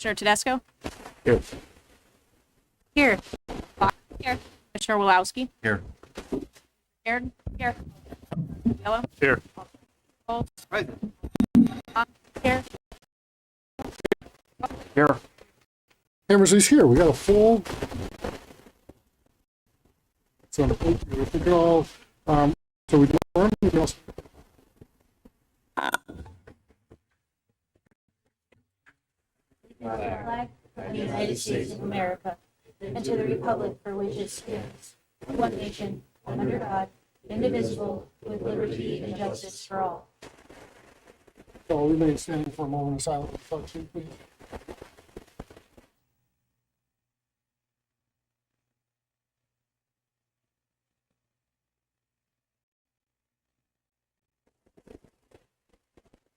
Commissioner Tedesco? Here. Here. Bach? Here. Commissioner Wulowski? Here. Aaron? Here. Yellow? Here. Schultz? Right. Here. Here. Hammersley's here. We got a full. So we think it all. So we learn. We can also. Flag of the United States of America, and to the republic for which it stands, one nation, under God, indivisible, with liberty and justice for all. So I'll remain standing for a moment of silence. Please.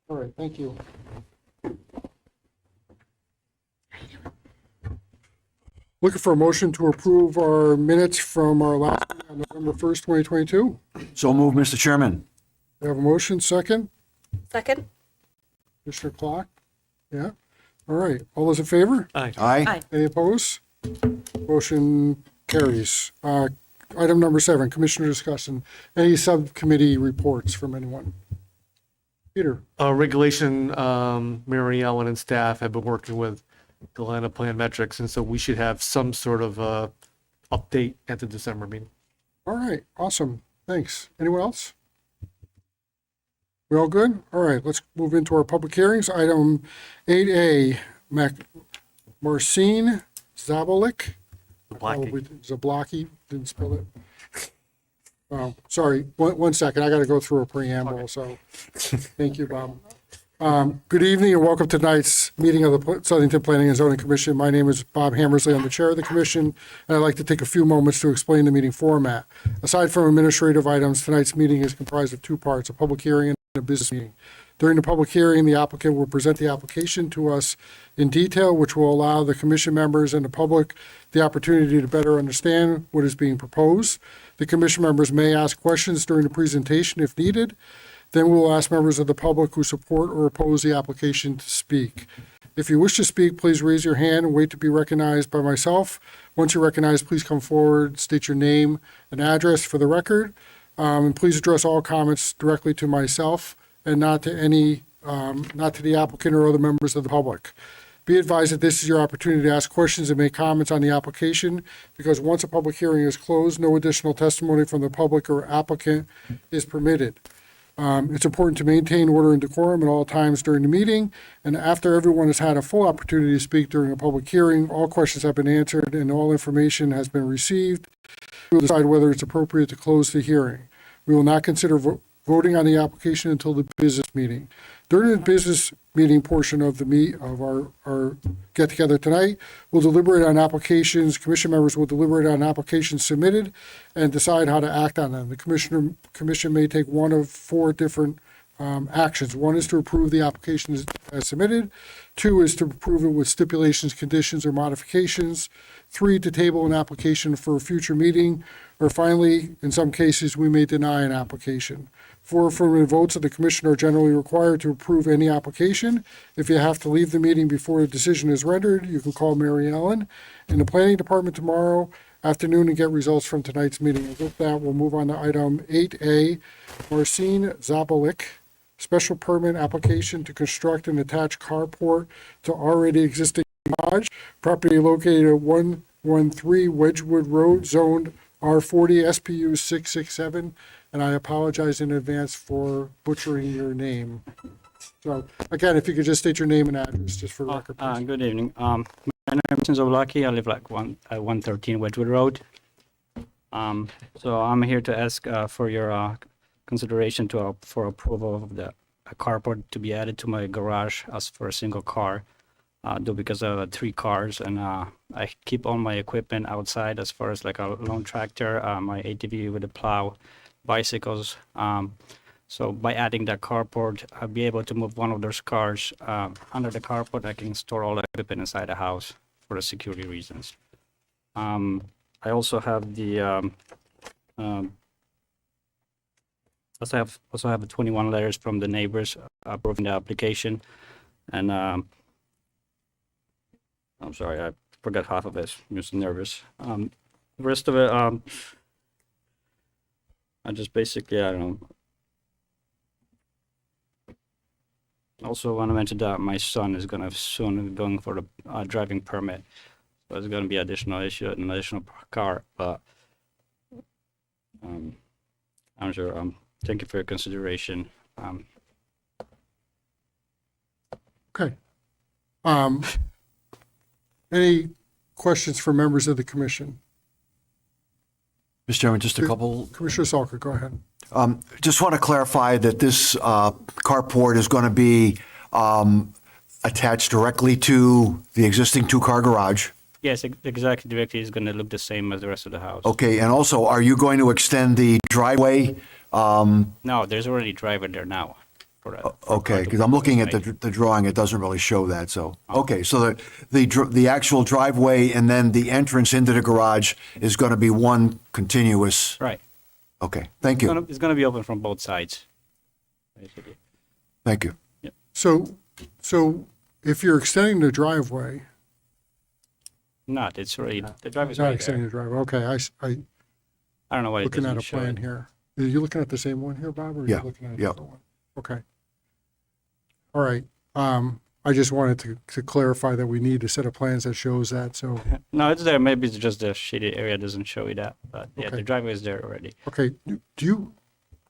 All right, thank you. Looking for a motion to approve our minutes from our last meeting on November 1st, 2022. So move, Mr. Chairman. We have a motion, second. Second? Commissioner Clark? Yeah. All right. All those in favor? Aye. Any opposed? Motion carries. Item number 7, Commissioner discussion. Any subcommittee reports from anyone? Peter? Regulation, Mary Ellen and staff have been working with Galena Plan Metrics, and so we should have some sort of update at the December meeting. All right. Awesome. Thanks. Anyone else? We all good? All right. Let's move into our public hearings. Item 8A, Marcin Zabolik. Zablocki, didn't spell it. Sorry, one second. I got to go through a preamble. So thank you, Bob. Good evening and welcome to tonight's meeting of the Southington Planning and Zoning Commission. My name is Bob Hammersley. I'm the chair of the commission, and I'd like to take a few moments to explain the meeting format. Aside from administrative items, tonight's meeting is comprised of 2 parts, a public hearing and a business meeting. During the public hearing, the applicant will present the application to us in detail, which will allow the commission members and the public the opportunity to better understand what is being proposed. The commission members may ask questions during the presentation if needed. Then we will ask members of the public who support or oppose the application to speak. If you wish to speak, please raise your hand and wait to be recognized by myself. Once you're recognized, please come forward, state your name and address for the record, and please address all comments directly to myself and not to the applicant or other members of the public. Be advised that this is your opportunity to ask questions and make comments on the application, because once a public hearing is closed, no additional testimony from the public or applicant is permitted. It's important to maintain order and decorum at all times during the meeting, and after everyone has had a full opportunity to speak during a public hearing, all questions have been answered and all information has been received. We will decide whether it's appropriate to close the hearing. We will not consider voting on the application until the business meeting. During the business meeting portion of our get-together tonight, we'll deliberate on applications. Commission members will deliberate on applications submitted and decide how to act on them. The commission may take one of 4 different actions. 1 is to approve the application as submitted. 2 is to approve it with stipulations, conditions, or modifications. 3, to table an application for a future meeting. Or finally, in some cases, we may deny an application. 4 affirmative votes of the commission are generally required to approve any application. If you have to leave the meeting before a decision is rendered, you can call Mary Ellen in the planning department tomorrow afternoon and get results from tonight's meeting. And with that, we'll move on to item 8A, Marcin Zabolik, special permit application to construct an attached carport to already existing garage, property located at 113 Wedgewood Road, zoned R40 SPU 667, and I apologize in advance for butchering your name. So again, if you could just state your name and address, just for record. Please. Good evening. My name is Zablocki. I live like 113 Wedgewood Road. So I'm here to ask for your consideration for approval of the carport to be added to my garage as for a single car. Because I have 3 cars, and I keep all my equipment outside as far as like a lawn tractor, my ATV with a plow, bicycles. So by adding that carport, I'll be able to move one of those cars under the carport. I can store all the equipment inside the house for the security reasons. I also have the also have 21 letters from the neighbors approving the application, and I'm sorry, I forgot half of it. I'm just nervous. The rest of it, I just basically, I don't know. Also want to mention that my son is gonna soon going for the driving permit. So it's gonna be additional issue, an additional car, but I'm sure, thank you for your consideration. Okay. Any questions for members of the commission? Mr. Chairman, just a couple. Commissioner Salker, go ahead. Just want to clarify that this carport is going to be attached directly to the existing two-car garage. Yes, exactly, directly is gonna look the same as the rest of the house. Okay, and also, are you going to extend the driveway? No, there's already driver there now. Okay, because I'm looking at the drawing, it doesn't really show that, so. Okay, so the actual driveway and then the entrance into the garage is going to be one continuous, Right. okay, thank you, It's gonna be open from both sides. Basically. thank you. So if you're extending the driveway, Not, it's already, the driver's not right extending there. the driveway, okay, I don't know why it looking at doesn't a show plan it. here. Are you looking at the same one here, Bob, or are you Yeah, looking at a yeah. different one? Okay. All right, I just wanted to clarify that we need a set of plans that shows that, so, No, it's there, maybe it's just the shaded area doesn't show you that, but yeah, Okay. the driveway is there already. okay, do you,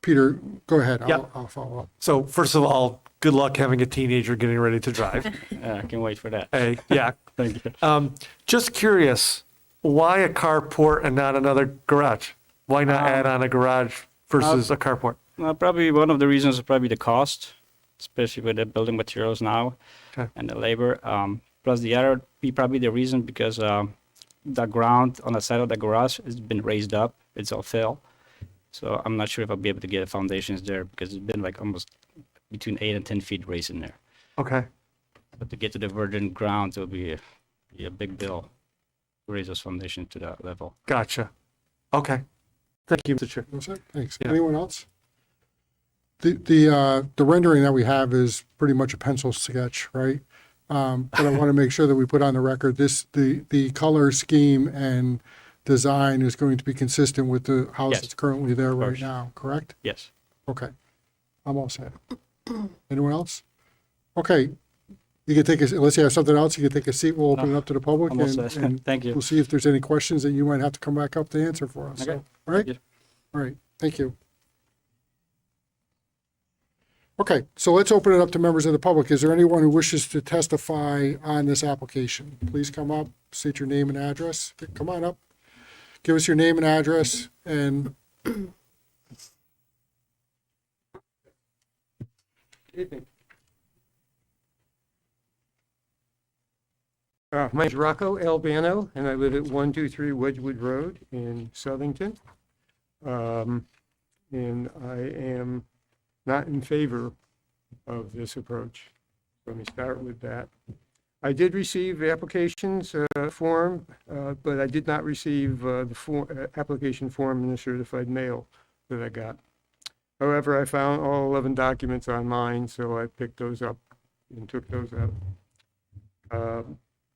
Peter, go ahead, Yeah. I'll follow up. So first of all, good luck having a teenager getting ready to drive. I can wait for that. Hey, yeah. Thank you. Just curious, why a carport and not another garage? Why not add on a garage versus a carport? Probably one of the reasons is probably the cost, especially with the building materials now Okay. and the labor. Plus the other be probably the reason because the ground on the side of the garage has been raised up. It's all fill. So I'm not sure if I'll be able to get foundations there because it's been like almost between 8 and 10 feet raised in there. Okay, But to get to the virgin ground, it'll be a big bill to raise those foundations to that level. gotcha. Okay. Thank you, Mr. Chair. That's it, thanks. Yeah. Anyone else? The rendering that we have is pretty much a pencil sketch, right? But I want to make sure that we put on the record, the color scheme and design is going to be consistent with the house Yes. that's currently there right course. now, correct? Yes. Okay, I'm all set. Anyone else? Okay, you can take a, unless you have something else, you can take a seat, we'll open it up to the public I'm all and set. Thank you. we'll see if there's any questions that you might have to come back up to answer for us. Okay. So, all right? you. All right, thank you. Okay, so let's open it up to members of the public. Is there anyone who wishes to testify on this application? Please come up, state your name and address. Come on up. Give us your name and address and My name's Rocco Albano, and I live at 123 Wedgewood Road in Southington. And I am not in favor of this approach. Let me start with that. I did receive the applications form, but I did not receive the application form in the certified mail that I got. However, I found all 11 documents online, so I picked those up and took those out.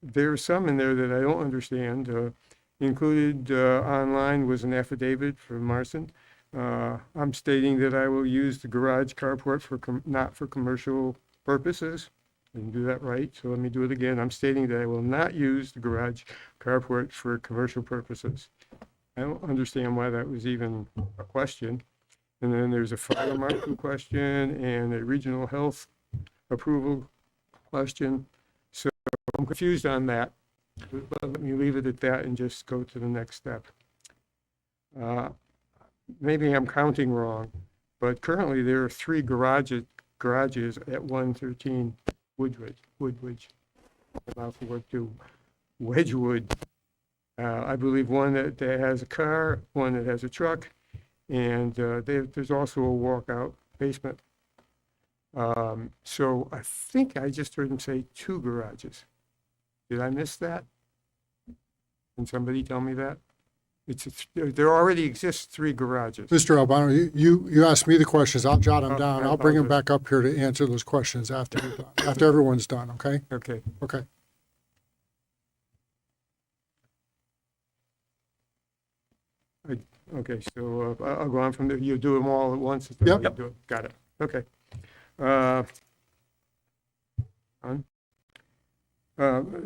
There's some in there that I don't understand. Included online was an affidavit from Marson. I'm stating that I will use the garage carport for not for commercial purposes. I didn't do that right, so let me do it again. I'm stating that I will not use the garage carport for commercial purposes. I don't understand why that was even a question. And then there's a fire marshal question and a regional health approval question. So I'm confused on that. But let me leave it at that and just go to the next step. Maybe I'm counting wrong, but currently there are 3 garages at 113 Woodridge. About to work to Wedgewood. I believe one that has a car, one that has a truck, and there's also a walkout basement. So I think I just heard him say 2 garages. Did I miss that? Can somebody tell me that? There already exists 3 garages. Mr. Albano, you asked me the questions. I'll jot them Oh, down. I I'll bring them apologize. back up here to answer those questions after you're done, after everyone's done, okay? Okay. Okay. Okay, so I'll go on from there. You do them all at once? Is that Yep. how you do it? Got it. Okay. Uh, on.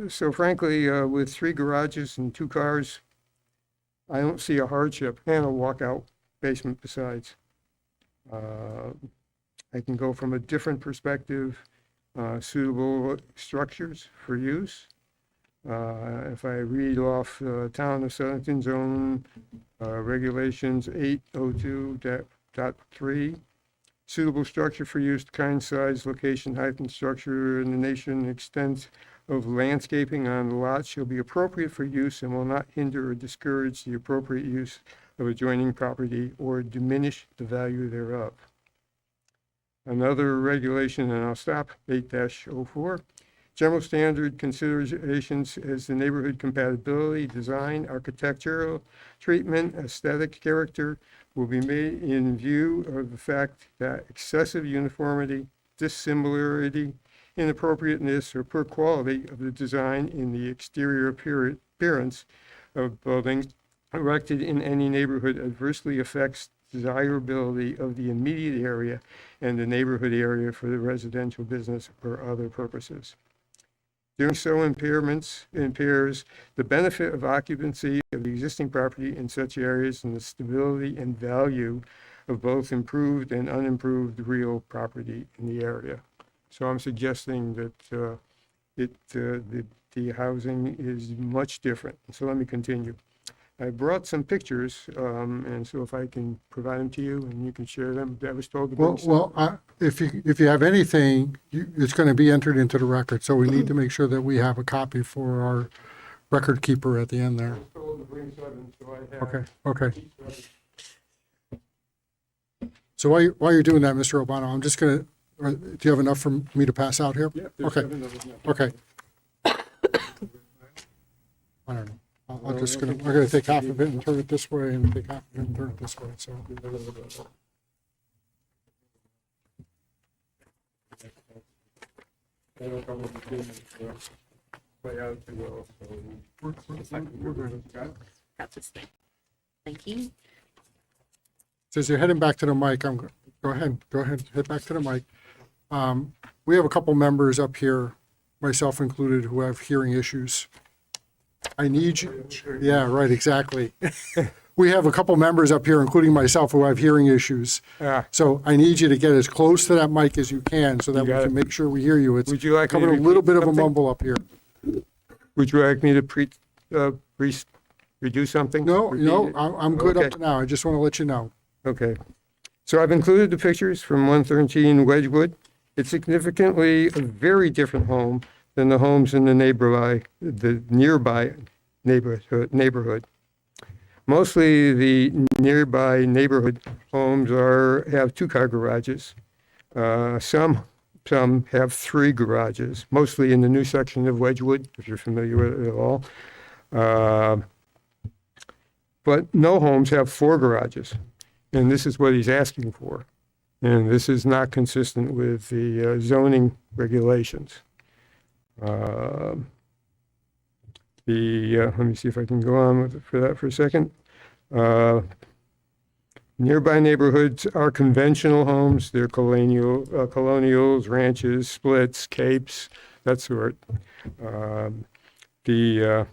So frankly, with 3 garages and 2 cars, I don't see a hardship, and a walkout basement besides. I can go from a different perspective, suitable structures for use. If I read off Town of Southington Zone Regulations 802.3, suitable structure for use, kind, size, location, height, and structure in the nation, extent of landscaping on the lot shall be appropriate for use and will not hinder or discourage the appropriate use of adjoining property or diminish the value thereof. Another regulation, and I'll stop, 8-04. General standard considerations as the neighborhood compatibility, design, architectural treatment, aesthetic character will be made in view of the fact that excessive uniformity, dissimilarity, inappropriateness, or poor quality of the design in the exterior appearance of buildings erected in any neighborhood adversely affects desirability of the immediate area and the neighborhood area for the residential, business, or other purposes. Doing so impairs the benefit of occupancy of the existing property in such areas and the stability and value of both improved and unimproved real property in the area. So I'm suggesting that the housing is much different. So let me continue. I brought some pictures, and so if I can provide them to you and you can share them, I was told to bring some. Well, if you have anything, it's going to be entered into the record, so we need to make sure that we have a copy for our record keeper at the end there. I was told to bring 7, so I have. Okay. So while you're doing that, Mr. Albano, I'm just going to, do you have enough for me to pass out here? Yeah, there's Okay. 7 of them. Okay. I don't know. I'm gonna take half of it and turn it this way and take half of it and turn it this way, so. Play out too well, so we're good. Got it? Got this thing. Thank you. So as you're heading back to the mic, go ahead, head back to the mic. We have a couple members up here, myself included, who have hearing issues. I need you, yeah, right, exactly. We have a couple members up here, including myself, who have hearing issues. Ah, So I need you to get as close to that mic as you can so that we got can it. make sure we hear you. It's Would you like me to coming a little repeat bit of a something? mumble up here. Would you like me to redo something? No, Repeat no, it? I'm good up Okay. to now. I just want to let you know. Okay. So I've included the pictures from 113 Wedgewood. It's significantly a very different home than the homes in the nearby neighborhood. Mostly the nearby neighborhood homes have 2-car garages. Some have 3 garages, mostly in the new section of Wedgewood, if you're familiar with it at all. But no homes have 4 garages, and this is what he's asking for. And this is not consistent with the zoning regulations. Let me see if I can go on for that for a second. Nearby neighborhoods are conventional homes. They're colonials, ranches, splits, capes, that sort. The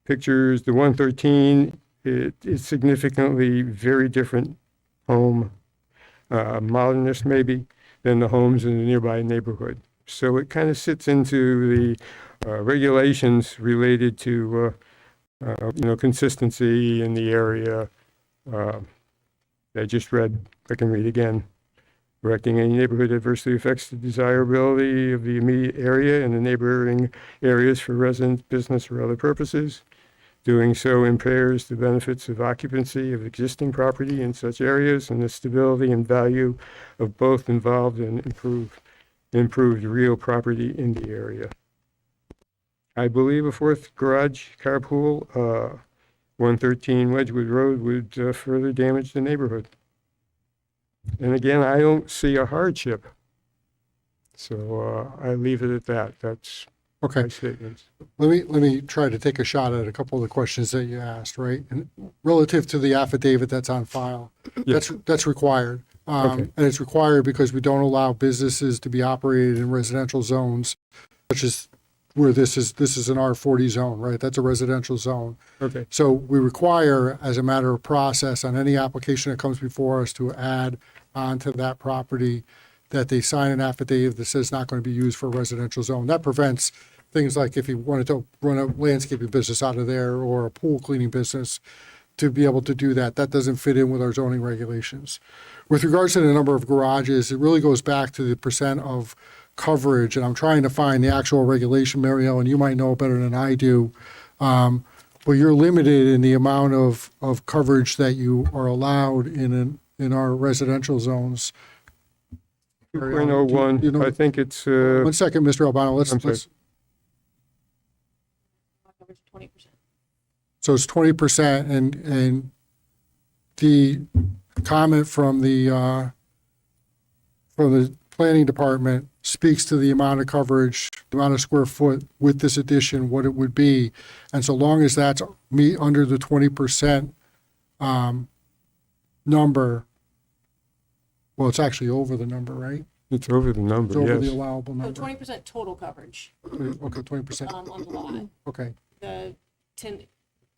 pictures, the 113, it's significantly very different home, modernist maybe, than the homes in the nearby neighborhood. So it kind of sits into the regulations related to, consistency in the area. I just read, I can read again. Erecting any neighborhood adversely affects the desirability of the immediate area and the neighboring areas for residents, business, or other purposes. Doing so impairs the benefits of occupancy of existing property in such areas and the stability and value of both involved and improved real property in the area. I believe a 4th garage carpool, 113 Wedgewood Road, would further damage the neighborhood. And again, I don't see a hardship. So I leave it at that. That's Okay. my statements. Let me try to take a shot at a couple of the questions that you asked, right? And relative to the affidavit that's on file, that's required. Okay. And it's required because we don't allow businesses to be operated in residential zones, such as where this is an R40 zone, right? That's a residential zone. Okay, So we require, as a matter of process, on any application that comes before us to add onto that property, that they sign an affidavit that says it's not going to be used for a residential zone. That prevents things like if you wanted to run a landscaping business out of there or a pool cleaning business, to be able to do that. That doesn't fit in with our zoning regulations. With regards to the number of garages, it really goes back to the percent of coverage, and I'm trying to find the actual regulation, Marielle, and you might know better than I do. But you're limited in the amount of coverage that you are allowed in our residential zones. Marielle, do you 2.01, know- I think it's, 1 second, Mr. Albano, I'm sorry. Coverage 20%. So it's 20%, and the comment from the planning department speaks to the amount of coverage, the amount of square foot with this addition, what it would be. And so long as that's under the 20% number, well, it's actually over the number, right? it's over the It's number, over the yes. allowable So number. 20% total coverage Okay, 20%, on the lot. okay. The 10,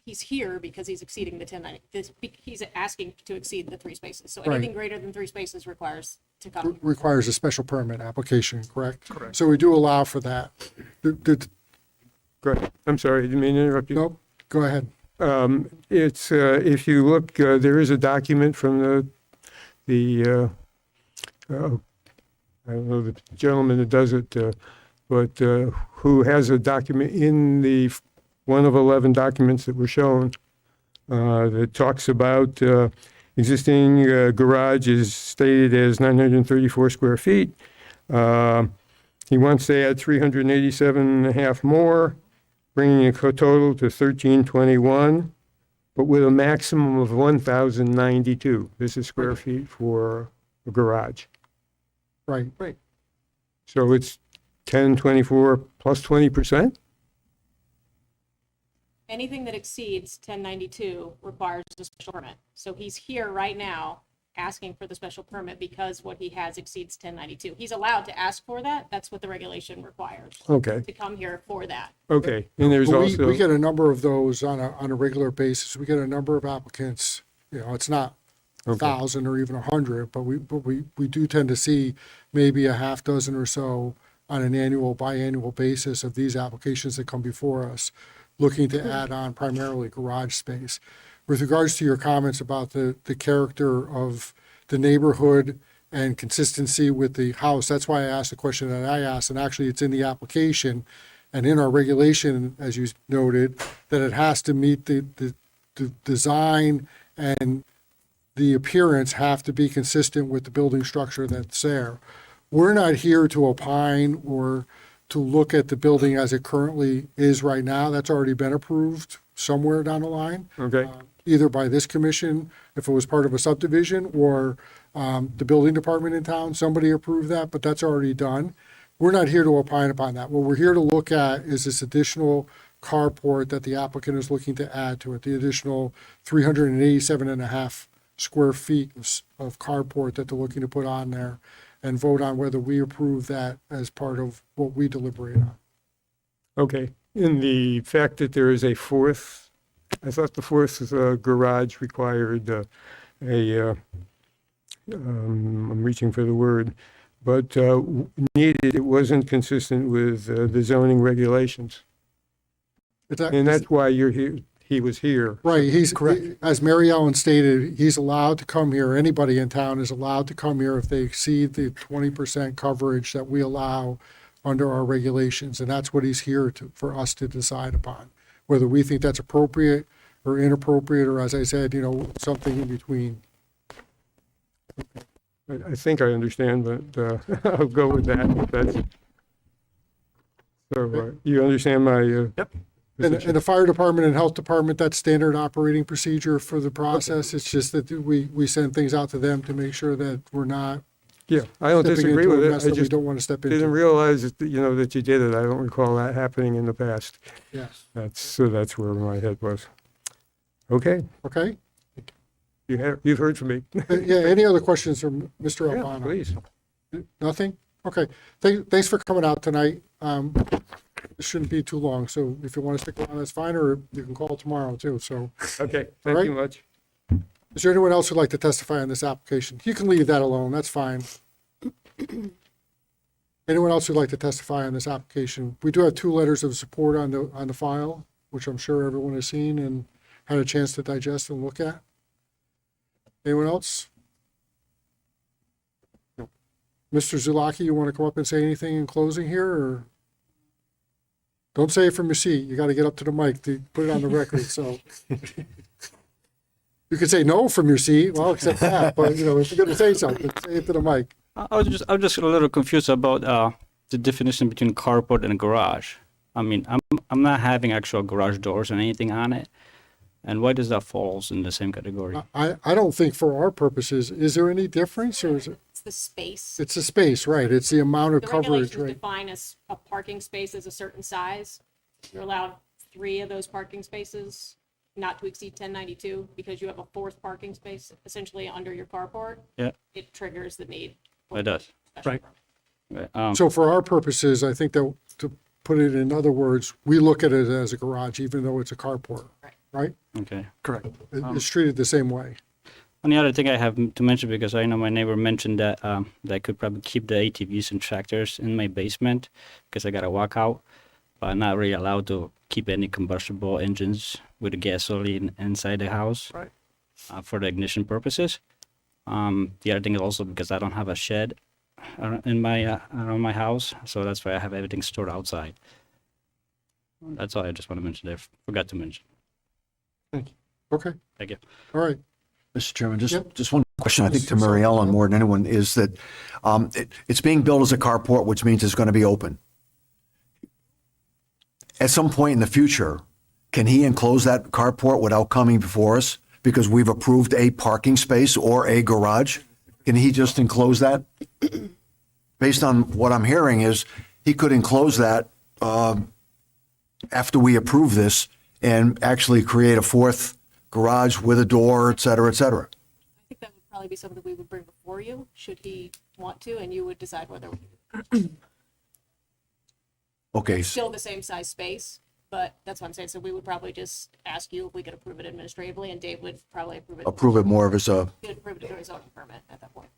he's here because he's exceeding the 1090. He's asking to exceed the 3 spaces. So Right. anything greater than 3 spaces requires to come. Requires a special permit application, correct? Correct. So we do allow for that. Go ahead. I'm sorry, I didn't mean to interrupt you. Nope, go ahead. It's, if you look, there is a document from I don't know the gentleman that does it, but who has a document in the one of 11 documents that were shown that talks about existing garage is stated as 934 square feet. He wants to add 387 and a half more, bringing a total to 1321, but with a maximum of 1,092. This is square feet for a garage. Right. So it's 1024 plus 20%? Anything that exceeds 1092 requires a special permit. So he's here right now asking for the special permit because what he has exceeds 1092. He's allowed to ask for that. That's what the regulation requires, Okay, to come here for that. okay. And there's But also, we get a number of those on a regular basis. We get a number of applicants, it's not a Okay. 1,000 or even 100, but we do tend to see maybe a half dozen or so on an annual, biannual basis of these applications that come before us, looking to add on primarily garage space. With regards to your comments about the character of the neighborhood and consistency with the house, that's why I asked the question that I asked, and actually it's in the application and in our regulation, as you noted, that it has to meet the design and the appearance have to be consistent with the building structure that's there. We're not here to opine or to look at the building as it currently is right now. That's already been approved somewhere down the line, okay, either by this commission, if it was part of a subdivision, or the building department in town, somebody approved that, but that's already done. We're not here to opine upon that. What we're here to look at is this additional carport that the applicant is looking to add to it, the additional 387 and a half square feet of carport that they're looking to put on there, and vote on whether we approve that as part of what we deliberate on. okay. In the fact that there is a fourth, I thought the fourth garage required I'm reaching for the word, but needed, it wasn't consistent with the zoning regulations. And that's why you're here, he was here. Right, he's, as Mary Ellen stated, he's allowed to come here, anybody in town is allowed to come here if they exceed the 20% coverage that we allow under our regulations, and that's what he's here for us to decide upon, whether we think that's appropriate or inappropriate, or as I said, something in between. I think I understand, but I'll go with that. If that's, so you understand my Yep. And the fire department and health department, that's standard operating procedure for the process. It's just that we send things out to them to make sure that we're not Yeah, I don't stepping disagree into with a it. mess I that we just don't want to step didn't into. realize that, that you did it. I don't recall that happening in the past. Yes. That's where my head was. Okay, Okay. you've heard from me. Yeah, any other questions from Mr. Yeah, Albano? please. Nothing? Okay. Thanks for coming out tonight. It shouldn't be too long, so if you want to stick around, that's fine, or you can call tomorrow too. So Okay, All thank right. you much. is there anyone else who'd like to testify on this application? You can leave that alone, that's fine. Anyone else who'd like to testify on this application? We do have 2 letters of support on the file, which I'm sure everyone has seen and had a chance to digest and look at. Anyone else? Mr. Zulaki, you want to come up and say anything in closing here, or? Don't say it from your seat. You got to get up to the mic to put it on the record, so. You could say no from your seat, well, accept that, but, if you're going to say something, say it to the mic. I was just a little confused about the definition between carport and garage. I mean, I'm not having actual garage doors and anything on it. And why does that falls in the same category? I don't think for our purposes, is there any difference, or is it, It's the space. it's the space, right? It's the amount of The coverage, regulations right? define as a parking space as a certain size. You're allowed 3 of those parking spaces, not to exceed 1092, because you have a 4th parking space essentially under your carport. Yeah, It triggers the need. for it does. special Right. permit. Right, So for our purposes, I think that, to put it in other words, we look at it as a garage, even though it's a carport, right? Okay. Correct. It's treated the same way. And the other thing I have to mention, because I know my neighbor mentioned that that I could probably keep the ATVs and tractors in my basement because I got a walkout, but I'm not really allowed to keep any combustible engines with gasoline inside the house Right. for the ignition purposes. The other thing is also because I don't have a shed in my around my house, so that's why I have everything stored outside. That's all I just want to mention there. Forgot to mention. Okay, Thank you. all right. Mr. Chairman, Yep. just one question, I think to Mr. Mary Sullivan. Ellen more than anyone, is that it's being built as a carport, which means it's going to be open. At some point in the future, can he enclose that carport without coming before us? Because we've approved a parking space or a garage? Can he just enclose that? Based on what I'm hearing is, he could enclose that after we approve this and actually create a 4th garage with a door, et cetera, et cetera. I think that would probably be something we would bring before you, should he want to, and you would decide whether Okay, still the same size space, but that's what I'm saying. So we would probably just ask you if we could approve it administratively, and Dave would probably approve it. approve it more of as a, He would approve it through his zoning permit at that point.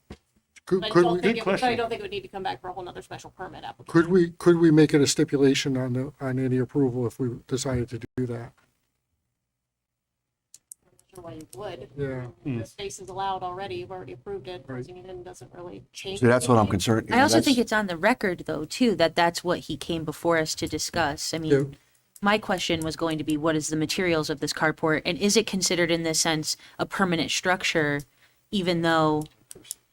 Could, But I could don't we, think but I don't think it would need to come back for a whole nother special permit application. could we make it a stipulation on any approval if we decided to do that? I'm not sure why you would. Yeah. The space is allowed already. You've already approved it. Closing it in doesn't really change. see, that's what I'm anything. concerned. I also that's- think it's on the record, though, too, that that's what he came before us to discuss. I Yeah. mean, my question was going to be, what is the materials of this carport? And is it considered in this sense a permanent structure, even though,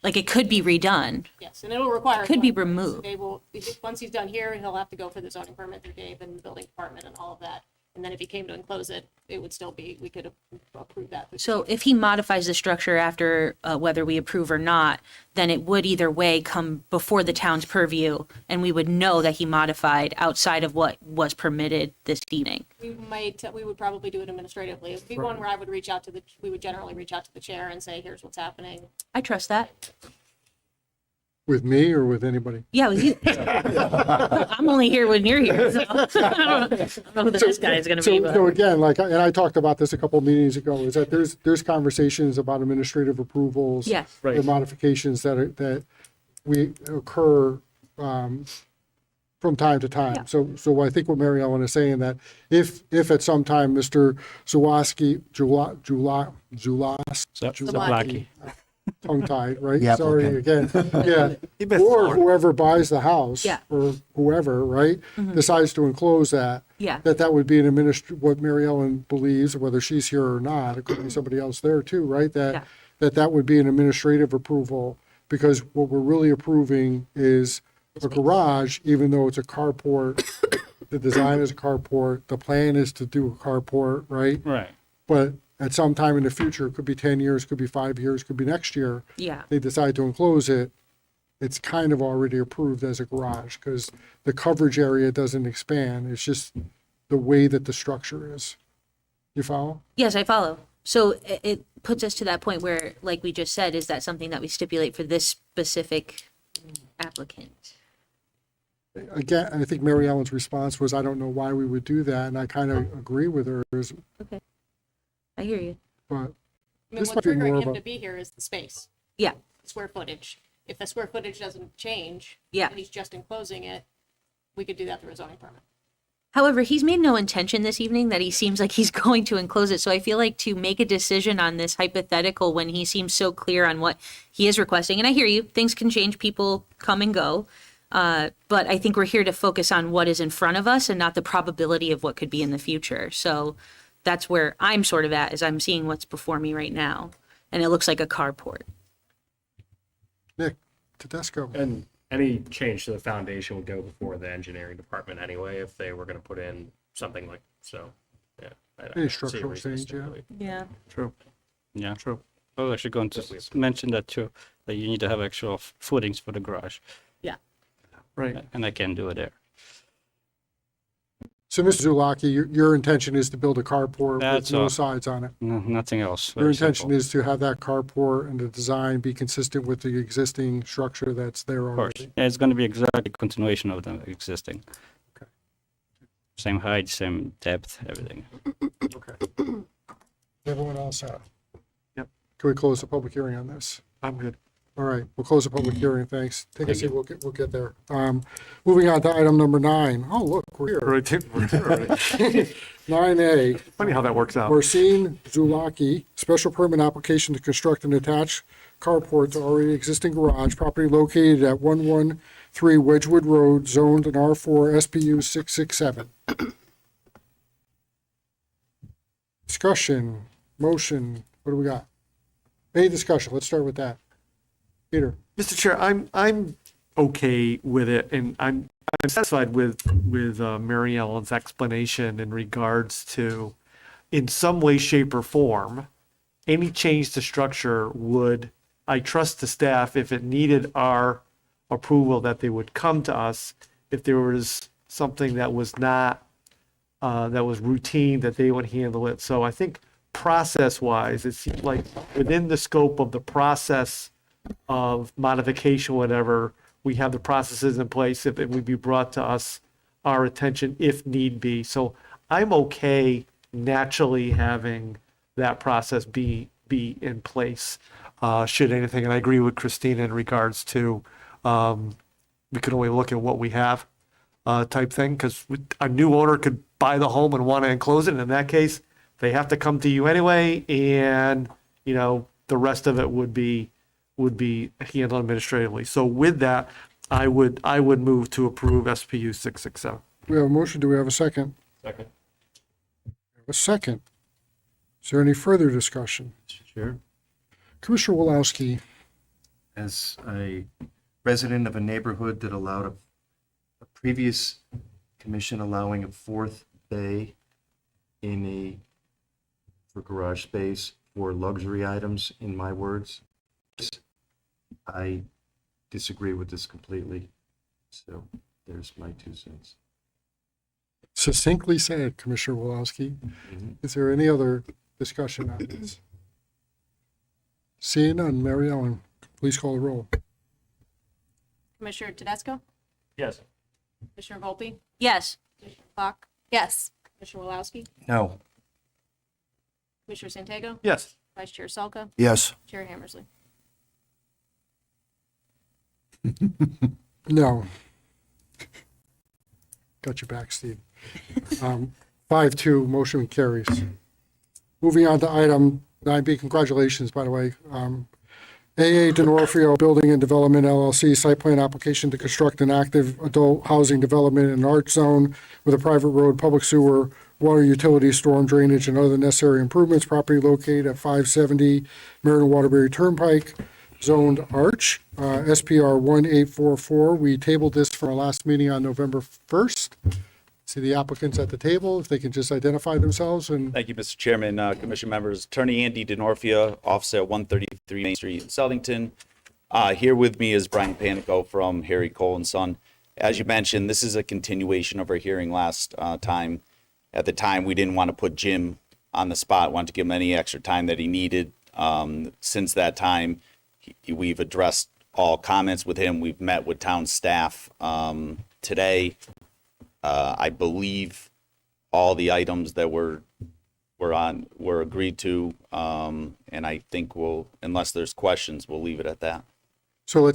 like, it could be redone? Yes, and it'll require. Could be zoning permits. removed. They will, once he's done here, he'll have to go for the zoning permit through Dave and the building department and all of that. And then if he came to enclose it, it would still be, we could approve that. So if he modifies the structure after whether we approve or not, then it would either way come before the town's purview, and we would know that he modified outside of what was permitted this evening. We would probably do it administratively. It would be one where I would reach out to we would generally reach out to the chair and say, here's what's happening. I trust that. With me or with anybody? Yeah, with you. I'm only here when you're here, so I don't know who the next guy is going to be. So, But. so again, like, and I talked about this a couple of meetings ago, is that there's conversations about administrative approvals. Yes. Or modifications that we occur, from time to time. Yeah. So I think what Mary Ellen is saying, that if at some time Mr. Zawaski, Zablocki. tongue-tied, right? The Sorry applicant. again. Yeah. Or whoever buys the house. Yeah. Or whoever, right, decides to enclose that. Yeah. That would be an what Mary Ellen believes, whether she's here or not, it could be somebody else there too, right? Yeah. That would be an administrative approval, because what we're really approving is a garage, even though it's a carport. The design is a carport, the plan is to do a carport, right? Right. But at some time in the future, it could be 10 years, could be 5 years, could be next year, Yeah. they decide to enclose it, it's kind of already approved as a garage because the coverage area doesn't expand. It's just the way that the structure is. You follow? Yes, I follow. So it puts us to that point where, like we just said, is that something that we stipulate for this specific applicant? Again, I think Mary Ellen's response was, I don't know why we would do that, and I kind of agree with her, Okay. I hear you. but I mean, This what's might be more triggering of him a- to be here is the space, Yeah, square footage. If the square footage doesn't change, yeah. and he's just enclosing it, we could do that through a zoning permit. However, he's made no intention this evening that he seems like he's going to enclose it. So I feel like to make a decision on this hypothetical when he seems so clear on what he is requesting, and I hear you, things can change, people come and go. But I think we're here to focus on what is in front of us and not the probability of what could be in the future. So that's where I'm sort of at, is I'm seeing what's before me right now. And it looks like a carport. Nick Tedesco. And any change to the foundation would go before the engineering department anyway, if they were gonna put in something like, so, yeah. I don't Any see a structural reason to change, yeah. stipulate. Yeah. True. Yeah. True. I was actually going to mention that too, that you need to have actual footings for the garage, Right. and I can do it there. So, Mr. Zulaki, your intention is to build a carport with That's no all. sides on it. No, nothing else. Your very intention simple. is to have that carport and the design be consistent with the existing structure that's there Of course. already. Yeah, it's going to be exactly continuation of the existing. Okay. Same height, same depth, everything. Okay. Everyone else out? Yep. Can we close the public hearing on this? I'm good. All right, we'll close the public hearing, thanks. Take a seat, we'll get there. Moving on to item number 9. Oh, look, we're here. Right. 9A, Funny how that works out. Orsin Zulaki, special permit application to construct an attached carport to already existing garage, property located at 113 Wedgewood Road, zoned in R4 SPU 667. Discussion, motion, what do we got? Any discussion? Let's start with that. Peter? Mr. Chair, I'm okay with it, and I'm satisfied with Mary Ellen's explanation in regards to, in some way, shape, or form, any change to structure would, I trust the staff, if it needed our approval, that they would come to us. If there was something that was not, that was routine, that they would handle it. So I think process-wise, it seems like within the scope of the process of modification, whatever, we have the processes in place if it would be brought to us, our attention if need be. So I'm okay naturally having that process be in place, should anything, and I agree with Christina in regards to, we can only look at what we have, type thing, because a new owner could buy the home and want to enclose it, and in that case, they have to come to you anyway, and, you know, the rest of it would be handled administratively. So with that, I would move to approve SPU 667. We have a motion, do we have a second? Second. A second. Is there any further discussion? Mr. Chair, Commissioner Wolowski, as a resident of a neighborhood that allowed a previous commission allowing a fourth bay for garage space for luxury items, in my words, I disagree with this completely. So there's my 2 cents. succinctly said, Commissioner Wolowski. Is there any other discussion on this? Seeing none, Mary Ellen, please call the roll. Commissioner Tedesco? Yes. Commissioner Volpe? Yes. Commissioner Klock? Yes. Commissioner Wolowski? No. Commissioner Santego? Yes. Vice Chair Salka? Yes. Chair Hammersley? No. Got your back, Steve. 5-2, motion carries. Moving on to item 9B, congratulations, by the way. AA Denorfio Building and Development LLC, site plan application to construct an active adult housing development in an art zone with a private road, public sewer, water utility, storm drainage, and other necessary improvements. Property located at 570 Meriden Waterbury Turnpike, zoned Arch, SPR 1844. We tabled this for our last meeting on November 1st. See the applicants at the table, if they can just identify themselves and Thank you, Mr. Chairman, Commission members. Attorney Andy DeNorfia, office at 133 Main Street in Southington. Here with me is Brian Panico from Harry Cole and Son. As you mentioned, this is a continuation of our hearing last time. At the time, we didn't want to put Jim on the spot, wanted to give him any extra time that he needed. Since that time, we've addressed all comments with him. We've met with town staff today. I believe all the items that were agreed to, and I think unless there's questions, we'll leave it at that. So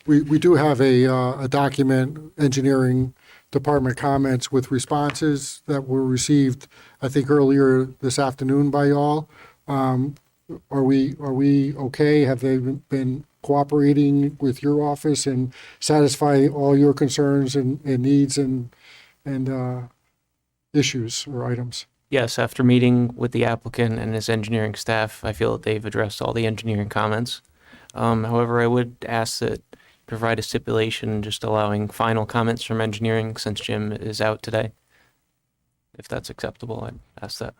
we do have a document, engineering department comments with responses that were received, I think, earlier this afternoon by y'all. Are we okay? Have they been cooperating with your office and satisfying all your concerns and needs and issues or items? Yes, after meeting with the applicant and his engineering staff, I feel that they've addressed all the engineering comments. However, I would ask that you provide a stipulation just allowing final comments from engineering since Jim is out today. If that's acceptable, I'd ask that.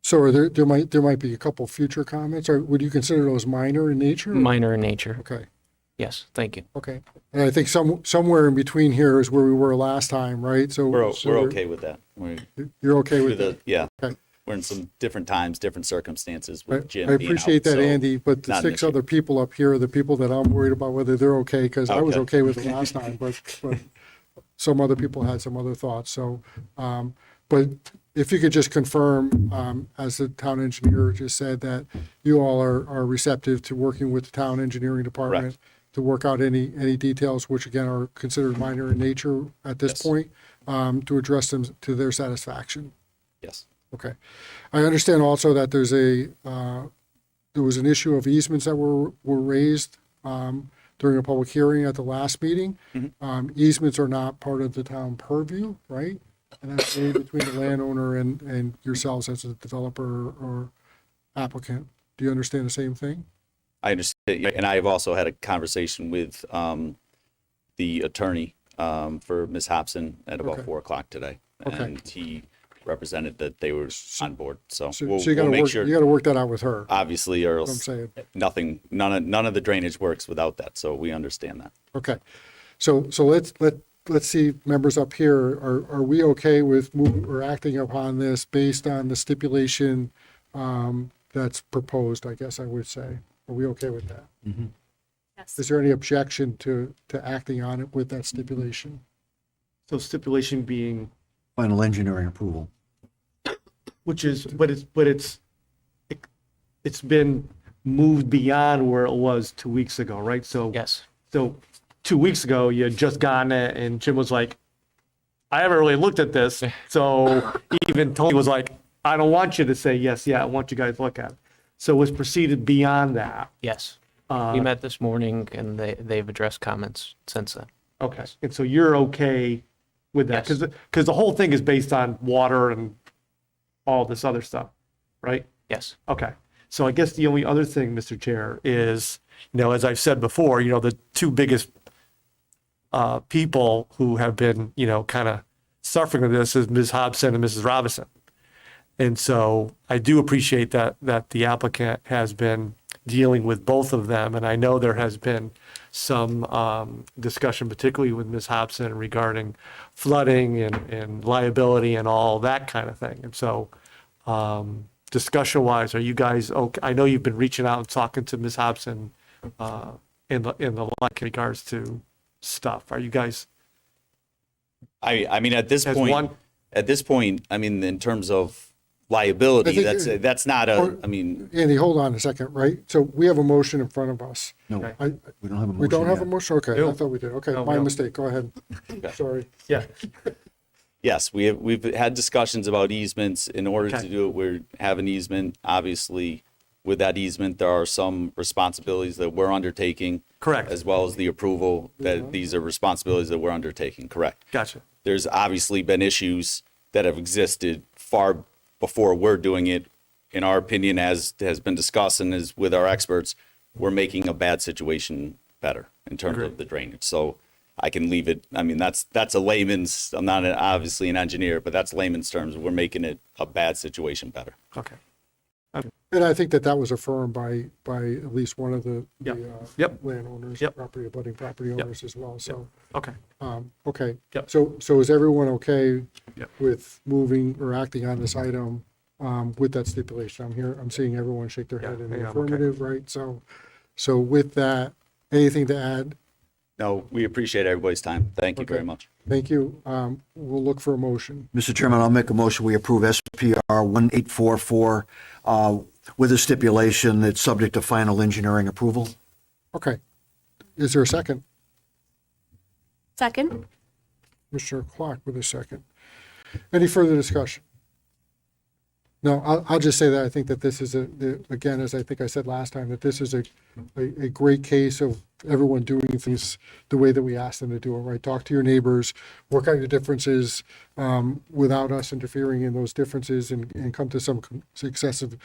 So there might be a couple future comments, or would you consider those minor in nature? Minor in nature. Okay, Yes, thank you. okay. And I think somewhere in between here is where we were last time, right? So We're so okay with that. You're okay with that? Yeah. Okay. We're in some different times, different circumstances with Jim I being appreciate out, that, so Andy, but the not an 6 issue. other people up here are the people that I'm worried about whether they're okay, because I was Okay. okay with it last time, but some other people had some other thoughts, so, but if you could just confirm, as the town engineer just said, that you all are receptive to working with the town engineering department Correct. to work out any details, which again are considered minor in nature at this Yes. point, to address them to their satisfaction. Yes. Okay. I understand also that there was an issue of easements that were raised during a public hearing at the last meeting. Easements are not part of the town purview, right? And that's made between the landowner and yourselves as a developer or applicant. Do you understand the same thing? I understand, and I've also had a conversation with the attorney for Ms. Hobson at about Okay. 4 o'clock today. Okay. And he represented that they were on board, so So we'll you gotta make work, sure, you gotta work that out with her, obviously, or what I'm else saying. none of the drainage works without that, so we understand that. Okay. So let's see, members up here, are we okay with moving or acting upon this based on the stipulation that's proposed, I guess I would say? Are we okay with that? Yes. Is there any objection to acting on it with that stipulation? So stipulation being, Final engineering approval. it's been moved beyond where it was 2 weeks ago, right? So Yes. So 2 weeks ago, you had just gotten it, and Jim was like, I haven't really looked at this. So even Tony was like, I don't want you to say yes, yeah, I want you guys to look at it. So it was proceeded beyond that. Yes. We met this morning and they've addressed comments since then. Okay. And so you're okay with that? Yes. Because the whole thing is based on water and all this other stuff, right? Yes. Okay. So I guess the only other thing, Mr. Chair, is, as I've said before, the two biggest people who have been, kind of suffering with this is Ms. Hobson and Mrs. Robinson. And so I do appreciate that the applicant has been dealing with both of them. And I know there has been some discussion, particularly with Ms. Hobson, regarding flooding and liability and all that kind of thing. And so discussion-wise, are you guys okay? I know you've been reaching out and talking to Ms. Hobson in the like regards to stuff. Are you guys? I mean, at this As point, one- I mean, in terms of liability, I think- that's not Andy, hold on a second, right? So we have a motion in front of us. No, Okay. we don't have a motion We don't have a yet. motion? Okay, I No. thought we did. Okay, No, my no. mistake. Go ahead. Sorry. Yeah. Yes, we've had discussions about easements. In order Okay. to do it, we have an easement. Obviously, with that easement, there are some responsibilities that we're undertaking. Correct. As well as the approval that these are responsibilities that we're undertaking. Correct. Gotcha. There's obviously been issues that have existed far before we're doing it. In our opinion, as has been discussed and is with our experts, we're making a bad situation better in terms of the drainage. So I can leave it. I mean, that's a layman's, I'm not obviously an engineer, but that's layman's terms. We're making it a bad situation better. Okay. And I think that that was affirmed by at least one of the Yep. the, Yep. landowners, Yep. property, abutting property owners as well, so. Okay. Okay. Yep. So is everyone okay Yep. with moving or acting on this item with that stipulation? I'm seeing everyone shake their head in the Yeah, I'm okay. affirmative, right? So with that, anything to add? No, we appreciate everybody's time. Thank you very Okay. much. Thank you. We'll look for a motion. Mr. Chairman, I'll make a motion, we approve SPR 1844 with a stipulation that's subject to final engineering approval. Okay. Is there a second? Second. Commissioner Clark with a second. Any further discussion? No, I'll just say that I think that this is again, as I think I said last time, that this is a great case of everyone doing things the way that we asked them to do it, right? Talk to your neighbors, work out your differences without us interfering in those differences and come to some successive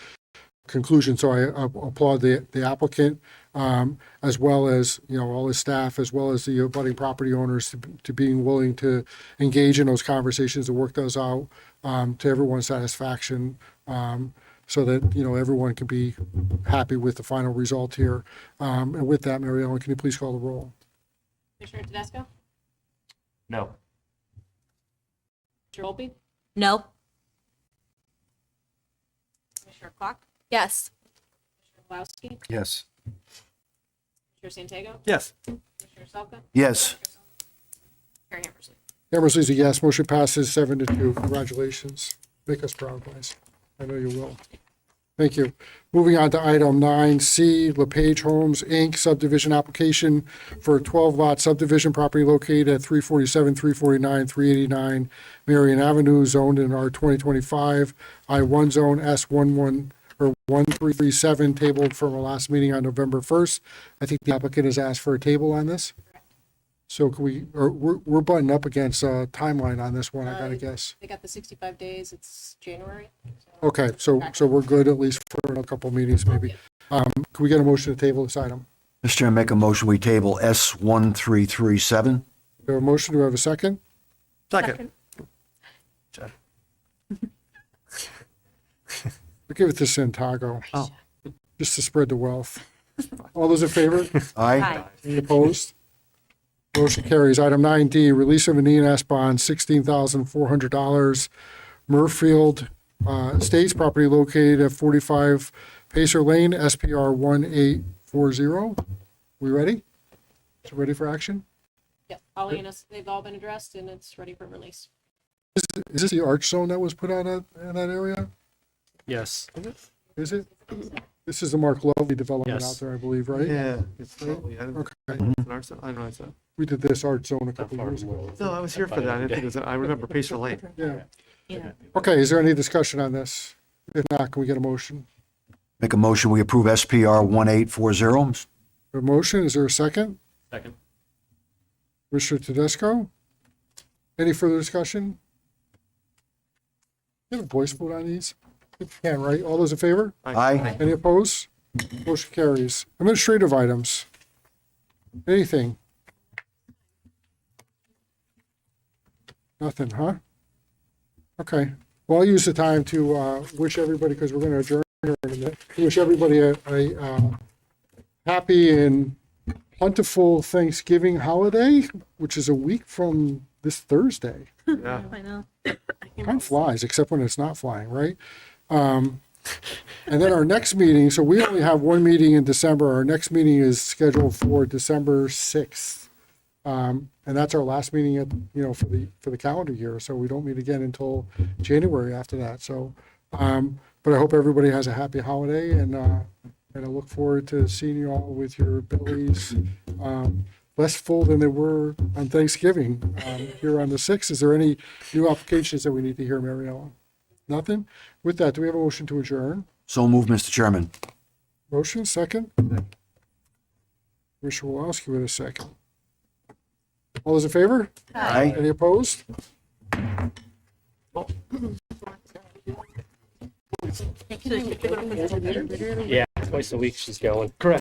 conclusion. So I applaud the applicant, as well as, all his staff, as well as the abutting property owners to being willing to engage in those conversations and work those out to everyone's satisfaction, so that, everyone can be happy with the final result here. And with that, Mary Ellen, can you please call the roll? Commissioner Tedesco? No. Commissioner Olby? No. Commissioner Clark? Yes. Commissioner Wowski? Yes. Commissioner Santego? Yes. Commissioner Salka? Yes. Chair Hammersley? Hammersley's a yes. Motion passes 7-2. Congratulations. Make us proud, guys. I know you will. Thank you. Moving on to item 9C, LePage Homes, Inc., subdivision application for a 12-lot subdivision property located at 347, 349, 389 Marion Avenue, zoned in our 2025 I-1 zone S11 or 1337, tabled from our last meeting on November 1st. I think the applicant has asked for a table on this. So can we're butting up against a timeline on this one, I gotta guess. They got the 65 days, it's January. Okay, so we're good at least for a couple meetings maybe. Can we get a motion to table this item? Mr. Chairman, make a motion, we table S1337. Do we have a motion? Do we have a second? Second. We'll give it to Santago. Oh. Just to spread the wealth. All those in favor? Aye. Any opposed? Motion carries. Item 9D, release of an E&S bond, $16,400. Murfield Estates, property located at 45 Pacer Lane, SPR 1840. We ready? So ready for action? Yep, all units, they've all been addressed and it's ready for release. Is this the arch zone that was put out in that area? Yes. Is it? This is the Mark Lovely development Yes. out there, I believe, right? Yeah. It's lovely. I Okay. didn't know it's that. We did this art zone a couple years ago. No, I was here for that. I didn't think it was, I remember Pacer Lane. Yeah. Yeah. Okay, is there any discussion on this? If not, can we get a motion? Make a motion, we approve SPR 1840. A motion, is there a second? Second. Commissioner Tedesco? Any further discussion? You have a voice vote on these? You can, right? All those in favor? Aye. Any opposed? Motion carries. Administrative items. Anything? Nothing, huh? Okay. Well, I'll use the time to wish everybody, because we're going to adjourn here in a minute, wish everybody a happy and plentiful Thanksgiving holiday, which is a week from this Thursday. Yeah. I know. Time flies, except when it's not flying, right? And then our next meeting, so we only have one meeting in December. Our next meeting is scheduled for December 6th. And that's our last meeting for the calendar year. So we don't meet again until January after that. So, but I hope everybody has a happy holiday, and I look forward to seeing you all with your bellies less full than they were on Thanksgiving here on the 6th. Is there any new applications that we need to hear, Mary Ellen? Nothing? With that, do we have a motion to adjourn? So moved, Mr. Chairman. Motion, second? Commissioner Wowski with a second. All those in favor? Aye. Any opposed? Yeah, twice a week she's going. Correct.